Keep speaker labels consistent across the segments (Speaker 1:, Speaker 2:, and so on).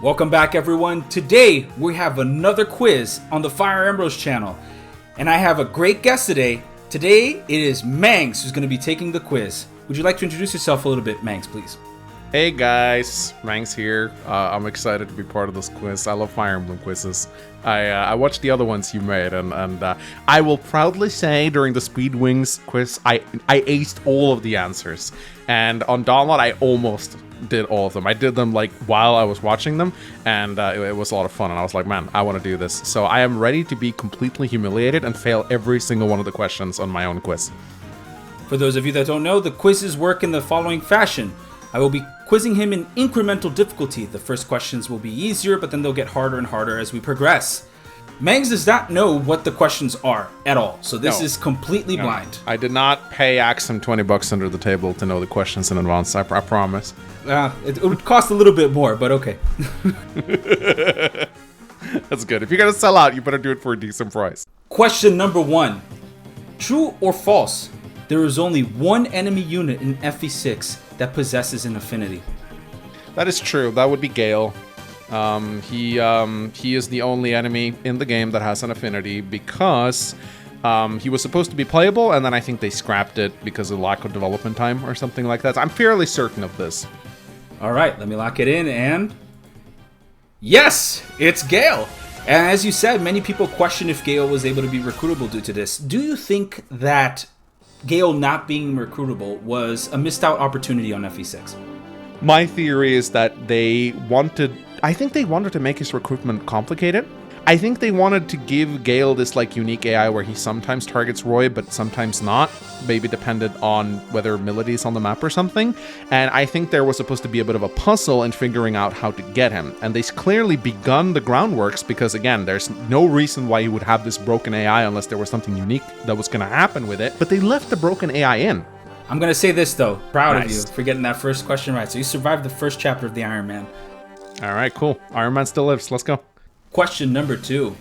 Speaker 1: Welcome back, everyone. Today we have another quiz on the Fire Emblem channel, and I have a great guest today. Today it is Mangs who's going to be taking the quiz. Would you like to introduce yourself a little bit, Mangs, please?
Speaker 2: Hey guys, Mangs here. I'm excited to be part of this quiz. I love Fire Emblem quizzes. I watched the other ones you made, and I will proudly say during the Speed Wings quiz, I aced all of the answers. And on Dawnlot, I almost did all of them. I did them like while I was watching them, and it was a lot of fun. And I was like, man, I want to do this. So I am ready to be completely humiliated and fail every single one of the questions on my own quiz.
Speaker 1: For those of you that don't know, the quizzes work in the following fashion. I will be quizzing him in incremental difficulty. The first questions will be easier, but then they'll get harder and harder as we progress. Mangs does not know what the questions are at all, so this is completely blind.
Speaker 2: I did not pay Axum $20 under the table to know the questions in advance, I promise.
Speaker 1: It would cost a little bit more, but okay.
Speaker 2: That's good. If you're going to sell out, you better do it for a decent price.
Speaker 1: Question number 1. True or false? There is only one enemy unit in FE6 that possesses an affinity.
Speaker 2: That is true. That would be Gale. He is the only enemy in the game that has an affinity because he was supposed to be playable, and then I think they scrapped it because of lack of development time or something like that. I'm fairly certain of this.
Speaker 1: All right, let me lock it in, and yes, it's Gale. And as you said, many people question if Gale was able to be recruitable due to this. Do you think that Gale not being recruitable was a missed out opportunity on FE6?
Speaker 2: My theory is that I think they wanted to make his recruitment complicated. I think they wanted to give Gale this like unique AI where he sometimes targets Roy, but sometimes not. Maybe depended on whether Milady is on the map or something. And I think there was supposed to be a bit of a puzzle in figuring out how to get him. And they clearly begun the groundworks because, again, there's no reason why he would have this broken AI unless there was something unique that was going to happen with it. But they left the broken AI in.
Speaker 1: I'm going to say this, though. Proud of you for getting that first question right. So you survived the first chapter of the Iron Man.
Speaker 2: All right, cool. Iron Man still lives. Let's go.
Speaker 1: Question number 2.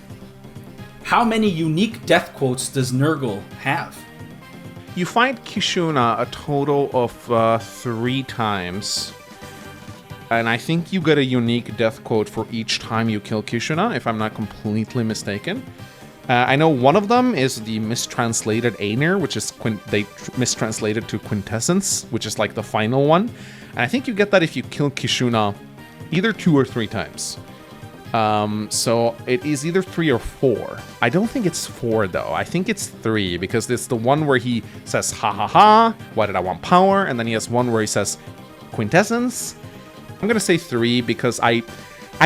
Speaker 1: How many unique death quotes does Nurgle have?
Speaker 2: You find Kishuna a total of 3 times. And I think you get a unique death quote for each time you kill Kishuna, if I'm not completely mistaken. I know one of them is the mistranslated Aenir, which is they mistranslated to Quintessence, which is like the final one. And I think you get that if you kill Kishuna either 2 or 3 times. So it is either 3 or 4. I don't think it's 4 though. I think it's 3 because it's the one where he says ha ha ha, why did I want power? And then he has one where he says Quintessence. I'm gonna say 3 because I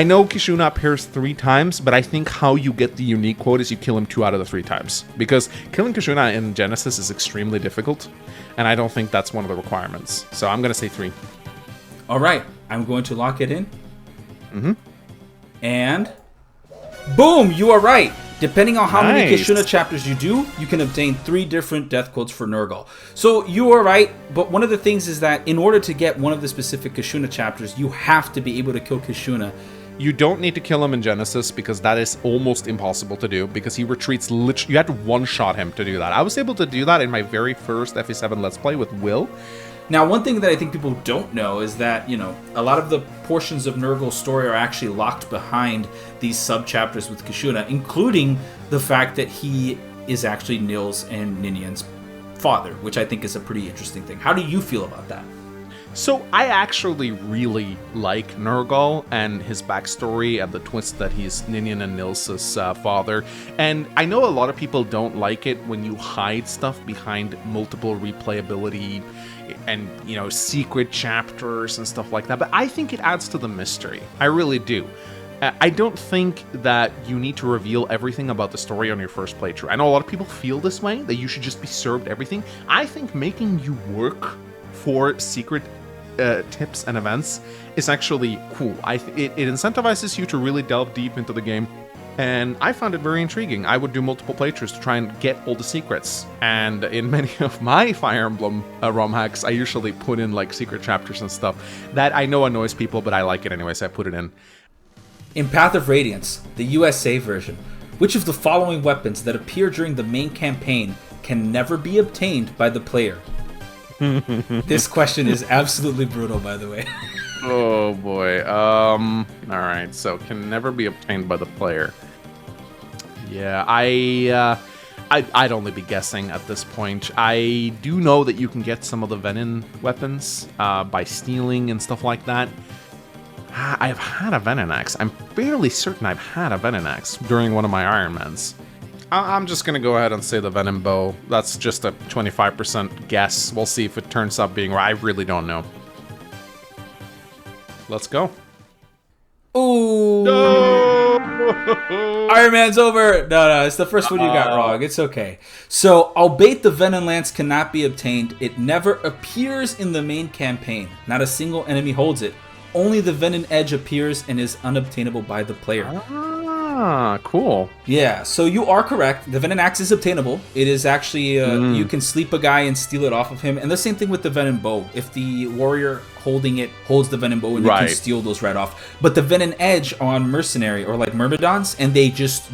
Speaker 2: know Kishuna appears 3 times, but I think how you get the unique quote is you kill him 2 out of the 3 times. Because killing Kishuna in Genesis is extremely difficult, and I don't think that's one of the requirements. So I'm gonna say 3.
Speaker 1: All right, I'm going to lock it in.
Speaker 2: Mm-hmm.
Speaker 1: And boom, you are right. Depending on how many Kishuna chapters you do, you can obtain 3 different death quotes for Nurgle. So you are right, but one of the things is that in order to get one of the specific Kishuna chapters, you have to be able to kill Kishuna.
Speaker 2: You don't need to kill him in Genesis because that is almost impossible to do because he retreats you had to one-shot him to do that. I was able to do that in my very first FE7 Let's Play with Will.
Speaker 1: Now, one thing that I think people don't know is that, a lot of the portions of Nurgle's story are actually locked behind these sub-chapters with Kishuna, including the fact that he is actually Nils and Ninian's father, which I think is a pretty interesting thing. How do you feel about that?
Speaker 2: So I actually really like Nurgle and his backstory and the twist that he's Ninian and Nils' father. And I know a lot of people don't like it when you hide stuff behind multiple replayability and, secret chapters and stuff like that. But I think it adds to the mystery. I really do. I don't think that you need to reveal everything about the story on your first playthrough. I know a lot of people feel this way, that you should just be served everything. I think making you work for secret tips and events is actually cool. It incentivizes you to really delve deep into the game, and I found it very intriguing. I would do multiple playthroughs to try and get all the secrets, and in many of my Fire Emblem ROM hacks, I usually put in like secret chapters and stuff that I know annoys people, but I like it anyway, so I put it in.
Speaker 1: In Path of Radiance, the USA version, which of the following weapons that appear during the main campaign can never be obtained by the player? This question is absolutely brutal, by the way.
Speaker 2: Oh boy. All right. So can never be obtained by the player. Yeah, I'd only be guessing at this point. I do know that you can get some of the venom weapons by stealing and stuff like that. I've had a venom axe. I'm fairly certain I've had a venom axe during one of my Ironmans. I'm just gonna go ahead and say the venom bow. That's just a 25% guess. We'll see if it turns out being right. I really don't know. Let's go.
Speaker 1: Ooh.
Speaker 2: No!
Speaker 1: Iron Man's over. No, it's the first one you got wrong. It's okay. So, albeit the Venom Lance cannot be obtained, it never appears in the main campaign. Not a single enemy holds it. Only the Venom Edge appears and is unobtainable by the player.
Speaker 2: Ah, cool.
Speaker 1: Yeah, so you are correct. The Venom Axe is obtainable. It is actually, you can sleep a guy and steal it off of him. And the same thing with the Venom Bow. If the warrior holding it holds the Venom Bow, and you can steal those right off. But the Venom Edge on Mercenary or like Myrmidons, and they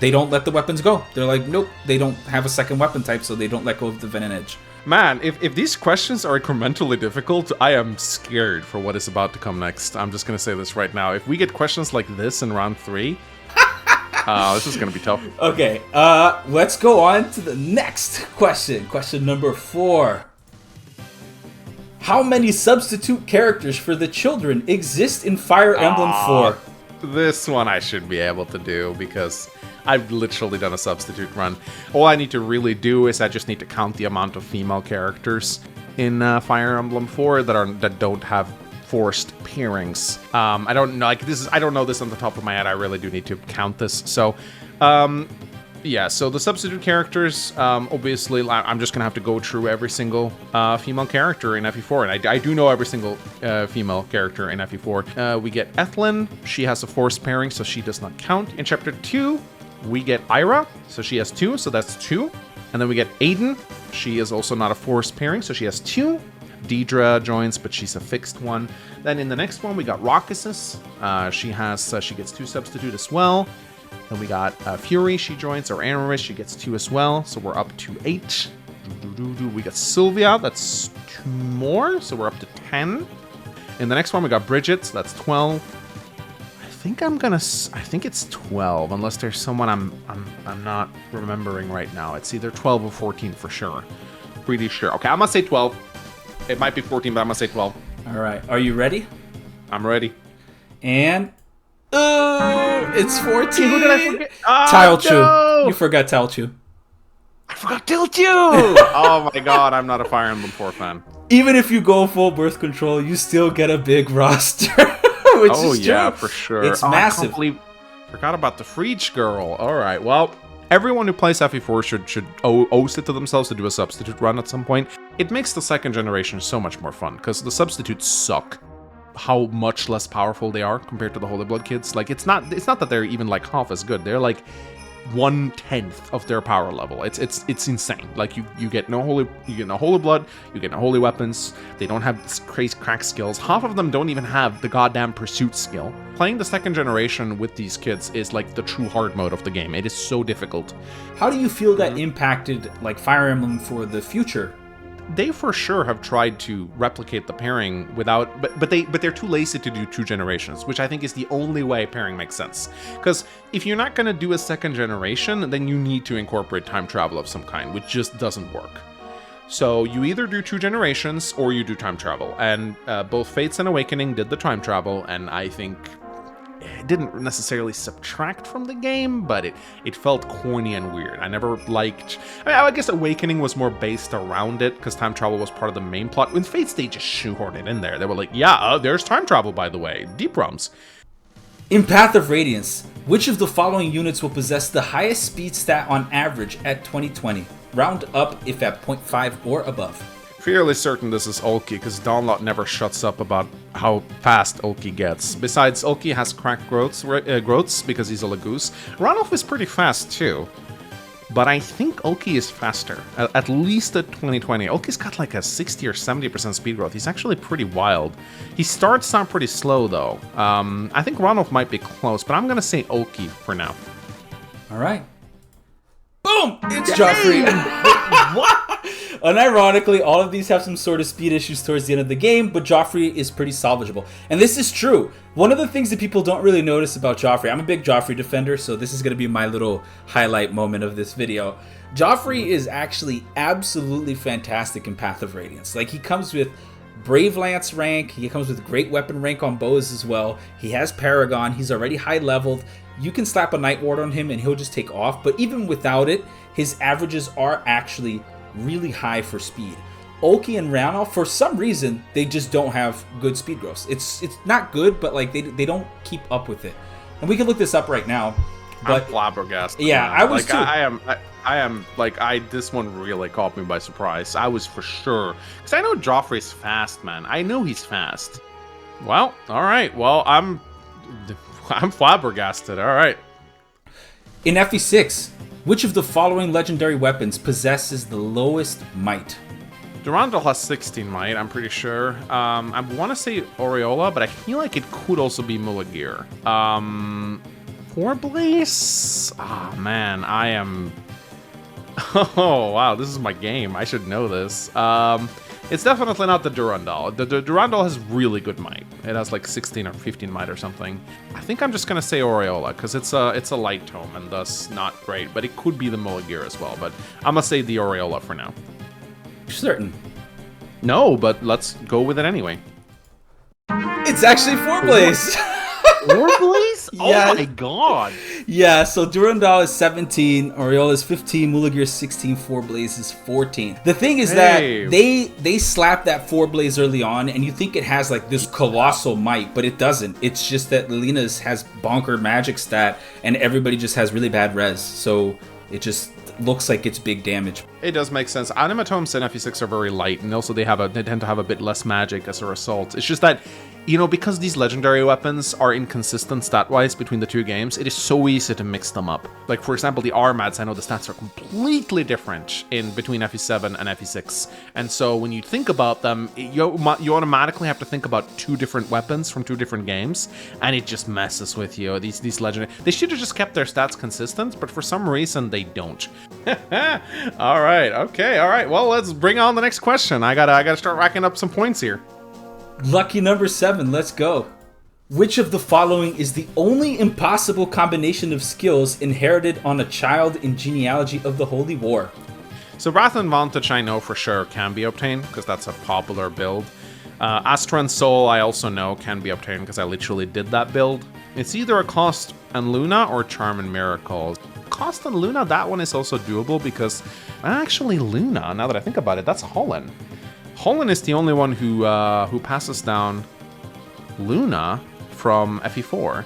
Speaker 1: don't let the weapons go. They're like, nope, they don't have a second weapon type, so they don't let go of the Venom Edge.
Speaker 2: Man, if these questions are incrementally difficult, I am scared for what is about to come next. I'm just going to say this right now. If we get questions like this in round 3... this is going to be tough.
Speaker 1: Okay, let's go on to the next question. Question number 4. How many substitute characters for the children exist in Fire Emblem 4?
Speaker 2: This one I should be able to do because I've literally done a substitute run. All I need to really do is I just need to count the amount of female characters in Fire Emblem 4 that don't have forced pairings. I don't know, I don't know this on the top of my head. I really do need to count this. So, yeah. So the substitute characters, obviously, I'm just gonna have to go through every single female character in FE4, and I do know every single female character in FE4. We get Ethlyn. She has a forced pairing, so she does not count. In Chapter 2, we get Ira, so she has 2, so that's 2. And then we get Aiden. She is also not a forced pairing, so she has 2. Deidre joins, but she's a fixed one. Then in the next one, we got Roxas. She gets 2 substitute as well. Then we got Fury. She joins, or Amaris. She gets 2 as well. So we're up to 8. We got Sylvia. That's 2 more. So we're up to 10. In the next one, we got Bridget. So that's 12. I think it's 12, unless there's someone I'm not remembering right now. It's either 12 or 14 for sure. Pretty sure. Okay, I'm gonna say 12. It might be 14, but I'm gonna say 12.
Speaker 1: All right, are you ready?
Speaker 2: I'm ready.
Speaker 1: And it's 14.
Speaker 2: Who did I forget?
Speaker 1: Talchu.
Speaker 2: No!
Speaker 1: You forgot Talchu.
Speaker 2: I forgot Talchu. Oh my god, I'm not a Fire Emblem 4 fan.
Speaker 1: Even if you go full birth control, you still get a big roster.
Speaker 2: Oh yeah, for sure.
Speaker 1: It's massive.
Speaker 2: Forgot about the Freech girl. All right, well, everyone who plays FE4 should owes it to themselves to do a substitute run at some point. It makes the second generation so much more fun because the substitutes suck. How much less powerful they are compared to the Holy Blood kids. Like it's not that they're even like half as good. They're like 1/10 of their power level. It's insane. Like you get no holy blood, you get no holy weapons. They don't have crazy crack skills. Half of them don't even have the goddamn pursuit skill. Playing the second generation with these kids is like the true hard mode of the game. It is so difficult.
Speaker 1: How do you feel that impacted like Fire Emblem for the future?
Speaker 2: They for sure have tried to replicate the pairing without, but they're too lazy to do 2 generations, which I think is the only way pairing makes sense. Because if you're not gonna do a second generation, then you need to incorporate time travel of some kind, which just doesn't work. So you either do 2 generations or you do time travel, and both Fates and Awakening did the time travel, and I think it didn't necessarily subtract from the game, but it felt corny and weird. I never liked... I guess Awakening was more based around it, because time travel was part of the main plot. With Fates, they just shoehorned it in there. They were like, yeah, there's time travel, by the way. Deep ROMs.
Speaker 1: In Path of Radiance, which of the following units will possess the highest speed stat on average at 2020? Round up if at 0.5 or above.
Speaker 2: Fairly certain this is Ulki, because Dawnlot never shuts up about how fast Ulki gets. Besides, Ulki has cracked growths because he's a Lagoose. Runoff is pretty fast too, but I think Ulki is faster, at least at 2020. Ulki's got like a 60 or 70% speed growth. He's actually pretty wild. He starts out pretty slow though. I think Runoff might be close, but I'm gonna say Ulki for now.
Speaker 1: All right. Boom! It's Joffrey.
Speaker 2: What?
Speaker 1: Unironically, all of these have some sort of speed issues towards the end of the game, but Joffrey is pretty salvageable. And this is true. One of the things that people don't really notice about Joffrey, I'm a big Joffrey defender, so this is going to be my little highlight moment of this video. Joffrey is actually absolutely fantastic in Path of Radiance. Like, he comes with Brave Lance rank, he comes with great weapon rank on bows as well. He has Paragon, he's already high leveled. You can slap a Night Ward on him and he'll just take off, but even without it, his averages are actually really high for speed. Ulki and Randolph, for some reason, they just don't have good speed growth. It's not good, but like they don't keep up with it. And we can look this up right now. But
Speaker 2: I'm flabbergasted.
Speaker 1: Yeah,
Speaker 2: man.
Speaker 1: I was
Speaker 2: like,
Speaker 1: too.
Speaker 2: I am like this one really caught me by surprise. I was for sure, because I know Joffrey's fast, man. I know he's fast. Well, all right. Well, I'm flabbergasted. All right.
Speaker 1: In FE6, which of the following legendary weapons possesses the lowest might?
Speaker 2: Durandal has 16 might, I'm pretty sure. I want to say Aureola, but I feel like it could also be Mulagir. Forblaze? Ah, man, I am... Oh, wow, this is my game. I should know this. It's definitely not the Durandal. The Durandal has really good might. It has like 16 or 15 might or something. I think I'm just going to say Aureola, because it's a light tome and thus not great, but it could be the Mulagir as well. But I'm going to say the Aureola for now.
Speaker 1: Certain.
Speaker 2: No, but let's go with it anyway.
Speaker 1: It's actually Forblaze.
Speaker 2: Forblaze?
Speaker 1: Yeah.
Speaker 2: Oh my god.
Speaker 1: Yeah, so Durandal is 17, Aureola is 15, Mulagir is 16, Forblaze is 14. The thing is that they slapped that Forblaze early on, and you think it has like this colossal might, but it doesn't. It's just that Lina's has bonker magic stat, and everybody just has really bad res, so it just looks like it's big damage.
Speaker 2: It does make sense. Animatomes in FE6 are very light, and also they tend to have a bit less magic as a result. It's just that, you know, because these legendary weapons are inconsistent stat-wise between the two games, it is so easy to mix them up. Like, for example, the Armads, I know the stats are completely different in between FE7 and FE6. And so when you think about them, you automatically have to think about two different weapons from two different games, and it just messes with you. These legendary... They should have just kept their stats consistent, but for some reason, they don't. All right, okay, all right. Well, let's bring on the next question. I gotta start racking up some points here.
Speaker 1: Lucky number 7, let's go. Which of the following is the only impossible combination of skills inherited on a child in Genealogy of the Holy War?
Speaker 2: So Wrath and Vantage I know for sure can be obtained, because that's a popular build. Astra and Soul I also know can be obtained, because I literally did that build. It's either a Cost and Luna or Charm and Miracles. Cost and Luna, that one is also doable, because actually Luna, now that I think about it, that's Holland. Holland is the only one who passes down Luna from FE4.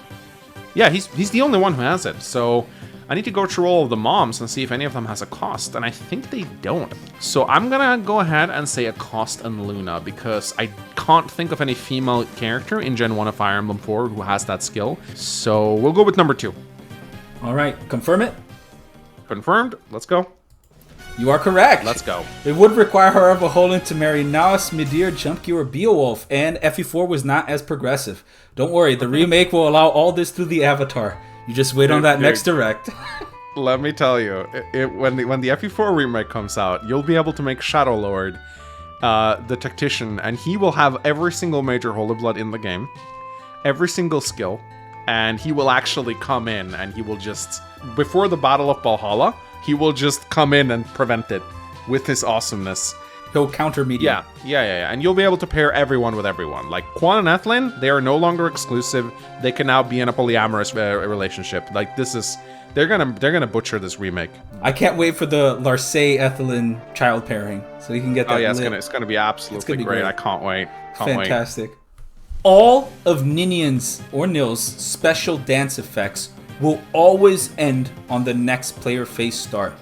Speaker 2: Yeah, he's the only one who has it. So I need to go through all of the moms and see if any of them has a cost, and I think they don't. So I'm gonna go ahead and say a Cost and Luna, because I can't think of any female character in Gen 1 of Fire Emblem 4 who has that skill. So we'll go with number 2.
Speaker 1: All right, confirm it.
Speaker 2: Confirmed. Let's go.
Speaker 1: You are correct.
Speaker 2: Let's go.
Speaker 1: It would require, however, Holland to marry Naus, Midir, Jumpy, or Beowulf, and FE4 was not as progressive. Don't worry, the remake will allow all this through the Avatar. You just wait on that next direct.
Speaker 2: Let me tell you, when the FE4 remake comes out, you'll be able to make Shadow Lord the Tactician, and he will have every single major Holy Blood in the game, every single skill, and he will actually come in, and he will just, before the Battle of Valhalla, he will just come in and prevent it with his awesomeness.
Speaker 1: He'll counter media.
Speaker 2: Yeah. And you'll be able to pair everyone with everyone. Like, Quan and Ethlin, they are no longer exclusive. They can now be in a polyamorous relationship. Like, this is... They're gonna butcher this remake.
Speaker 1: I can't wait for the Larcey Ethelyn child pairing, so you can get that.
Speaker 2: Oh yeah, it's gonna be absolutely great. I can't wait.
Speaker 1: Fantastic. All of Ninian's or Nil's special dance effects will always end on the next player phase start.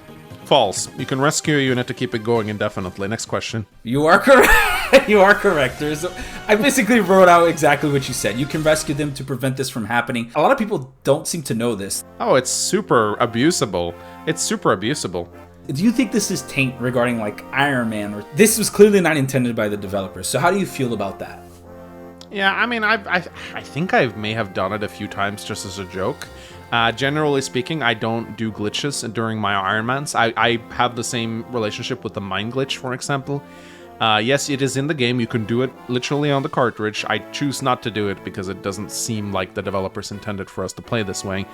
Speaker 2: False. You can rescue a unit to keep it going indefinitely. Next question.
Speaker 1: You are correct. You are correct. I basically wrote out exactly what you said. You can rescue them to prevent this from happening. A lot of people don't seem to know this.
Speaker 2: Oh, it's super abusable. It's super abusable.
Speaker 1: Do you think this is taint regarding like Iron Man? Or this was clearly not intended by the developers. So how do you feel about that?
Speaker 2: Yeah, I mean, I think I may have done it a few times just as a joke. Generally speaking, I don't do glitches during my Ironmans. I have the same relationship with the mine glitch, for example. Yes, it is in the game. You can do it literally on the cartridge. I choose not to do it because it doesn't seem like the developers intended for us to play this way.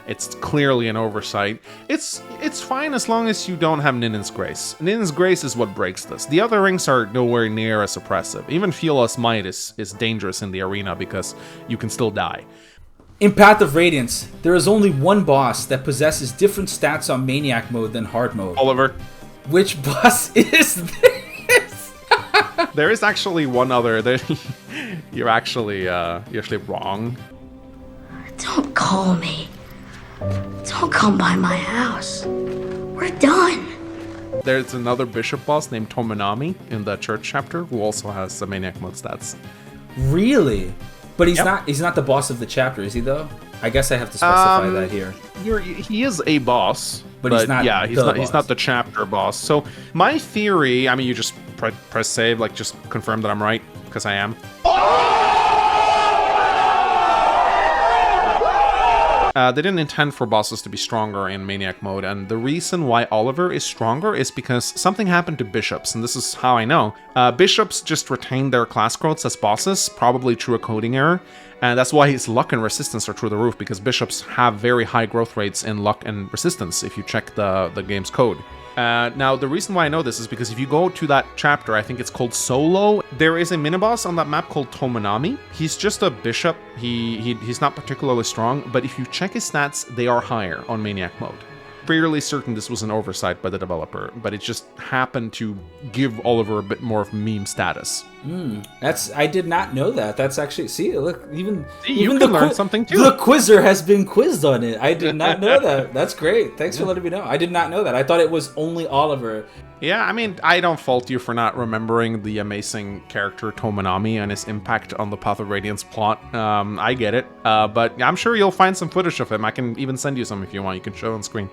Speaker 2: It's clearly an oversight. It's fine as long as you don't have Ninen's Grace. Ninen's Grace is what breaks this. The other rings are nowhere near as oppressive. Even Fiola's Might is dangerous in the arena because you can still die.
Speaker 1: In Path of Radiance, there is only one boss that possesses different stats on Maniac mode than Hard mode.
Speaker 2: Oliver.
Speaker 1: Which boss is this?
Speaker 2: There is actually one other. You're actually wrong.
Speaker 3: Don't call me. Don't come by my house. We're done.
Speaker 2: There's another bishop boss named Tomonami in the church chapter who also has the Maniac mode stats.
Speaker 1: Really? But he's
Speaker 2: Yep.
Speaker 1: not the boss of the chapter, is he though? I guess I have to specify that here.
Speaker 2: He is a boss,
Speaker 1: But he's not
Speaker 2: Yeah, he's
Speaker 1: the
Speaker 2: not. He's
Speaker 1: boss.
Speaker 2: not the chapter boss. So my theory. I mean, you just press save, like just confirm that I'm right because I am. They didn't intend for bosses to be stronger in Maniac mode, and the reason why Oliver is stronger is because something happened to bishops, and this is how I know. Bishops just retained their class growths as bosses, probably through a coding error, and that's why his luck and resistance are through the roof, because bishops have very high growth rates in luck and resistance if you check the game's code. Now, the reason why I know this is because if you go to that chapter, I think it's called Solo, there is a miniboss on that map called Tomonami. He's just a bishop. He's not particularly strong, but if you check his stats, they are higher on Maniac mode. Fairly certain this was an oversight by the developer, but it just happened to give Oliver a bit more of meme status.
Speaker 1: I did not know that. That's actually look, even
Speaker 2: you
Speaker 1: the
Speaker 2: can learn something too.
Speaker 1: The quizzer has been quizzed on it. I did not know that. That's great. Thanks for letting me know. I did not know that. I thought it was only Oliver.
Speaker 2: Yeah, I mean, I don't fault you for not remembering the amazing character Tomonami and his impact on the Path of Radiance plot. I get it, but I'm sure you'll find some footage of him. I can even send you some if you want. You can show on screen.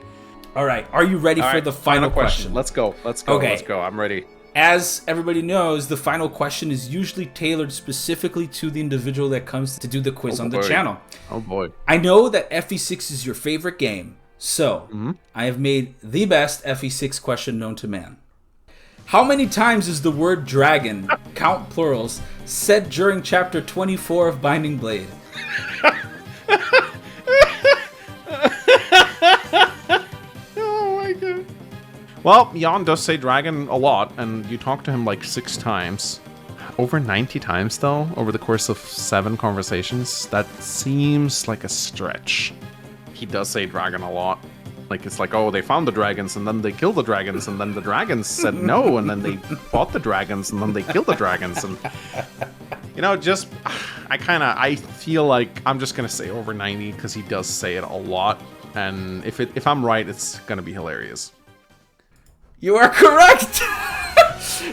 Speaker 1: All right. Are you ready for the final question?
Speaker 2: Let's go.
Speaker 1: Okay.
Speaker 2: Let's go. I'm ready.
Speaker 1: As everybody knows, the final question is usually tailored specifically to the individual that comes to do the quiz on the channel.
Speaker 2: Oh boy.
Speaker 1: I know that FE6 is your favorite game, so I have made the best FE6 question known to man. How many times is the word dragon, count plurals, said during chapter 24 of Binding Blade?
Speaker 2: Well, Jan does say dragon a lot, and you talk to him like 6 times. Over 90 times, though, over the course of 7 conversations? That seems like a stretch. He does say dragon a lot. Like, it's like, oh, they found the dragons, and then they killed the dragons, and then the dragons said no, and then they fought the dragons, and then they killed the dragons, and... You know, just... I feel like I'm just gonna say over 90, because he does say it a lot, and if I'm right, it's gonna be hilarious.
Speaker 1: You are correct!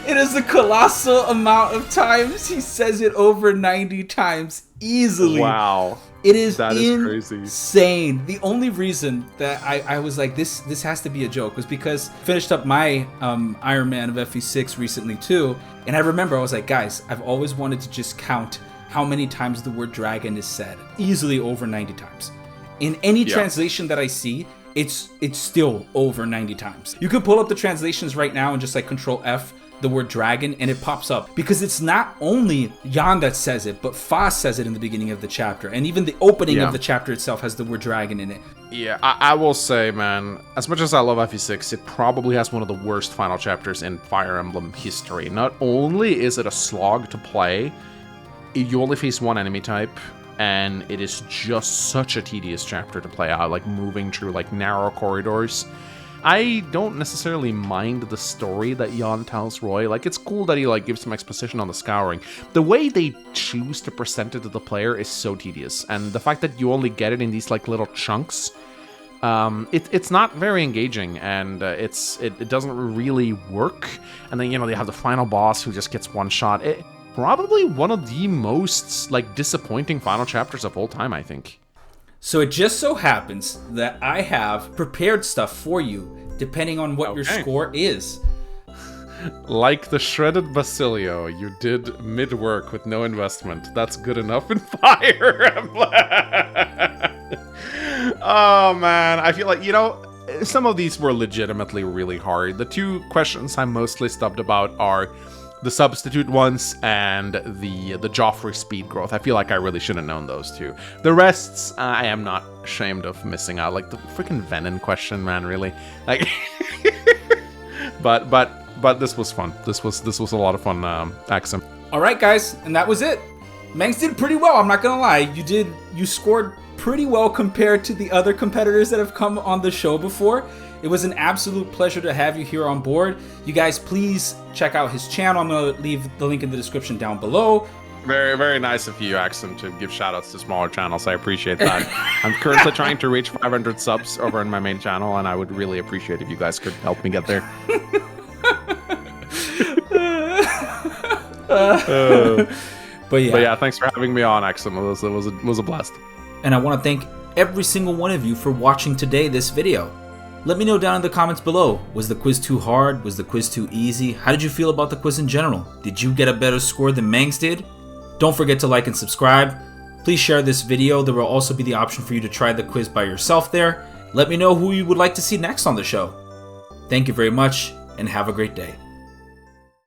Speaker 1: It is a colossal amount of times. He says it over 90 times easily.
Speaker 2: Wow.
Speaker 1: It is
Speaker 2: That is crazy.
Speaker 1: insane. The only reason that I was like, this has to be a joke was because I finished up my Iron Man of FE6 recently too. And I remember I was like, guys, I've always wanted to just count how many times the word dragon is said. Easily over 90 times. In any translation that I see, it's still over 90 times. You can pull up the translations right now and just like Control F the word dragon and it pops up, because it's not only Jan that says it, but Fa says it in the beginning of the chapter, and even the opening of the chapter itself has the word dragon in it.
Speaker 2: Yeah, I will say, man, as much as I love FE6, it probably has one of the worst final chapters in Fire Emblem history. Not only is it a slog to play, you only face one enemy type, and it is just such a tedious chapter to play out, like moving through like narrow corridors. I don't necessarily mind the story that Jan tells Roy. Like, it's cool that he like gives some exposition on the scouring. The way they choose to present it to the player is so tedious, and the fact that you only get it in these like little chunks, it's not very engaging, and it doesn't really work. And then, you know, they have the final boss who just gets one shot. Probably one of the most like disappointing final chapters of all time, I think.
Speaker 1: So it just so happens that I have prepared stuff for you, depending on what your score is.
Speaker 2: Like the shredded Basilio, you did mid-work with no investment. That's good enough in Fire Emblem. Oh man, I feel like, some of these were legitimately really hard. The two questions I'm mostly stumped about are the substitute ones and the Joffrey speed growth. I feel like I really should have known those two. The rests, I am not ashamed of missing out. Like the freaking Venom question, man, really. Like, but this was fun. This was a lot of fun, Axum.
Speaker 1: All right, guys, and that was it. Mangs did pretty well. I'm not gonna lie. You scored pretty well compared to the other competitors that have come on the show before. It was an absolute pleasure to have you here on board. You guys, please check out his channel. I'm going to leave the link in the description down below.
Speaker 2: Very, very nice of you, Axum, to give shoutouts to smaller channels. I appreciate that. I'm currently trying to reach 500 subs over on my main channel, and I would really appreciate if you guys could help me get there. But yeah, thanks for having me on, Axum. It was a blast.
Speaker 1: And I want to thank every single one of you for watching this video. Let me know down in the comments below. Was the quiz too hard? Was the quiz too easy? How did you feel about the quiz in general? Did you get a better score than Mangs did? Don't forget to like and subscribe. Please share this video. There will also be the option for you to try the quiz by yourself there. Let me know who you would like to see next on the show. Thank you very much, and have a great day.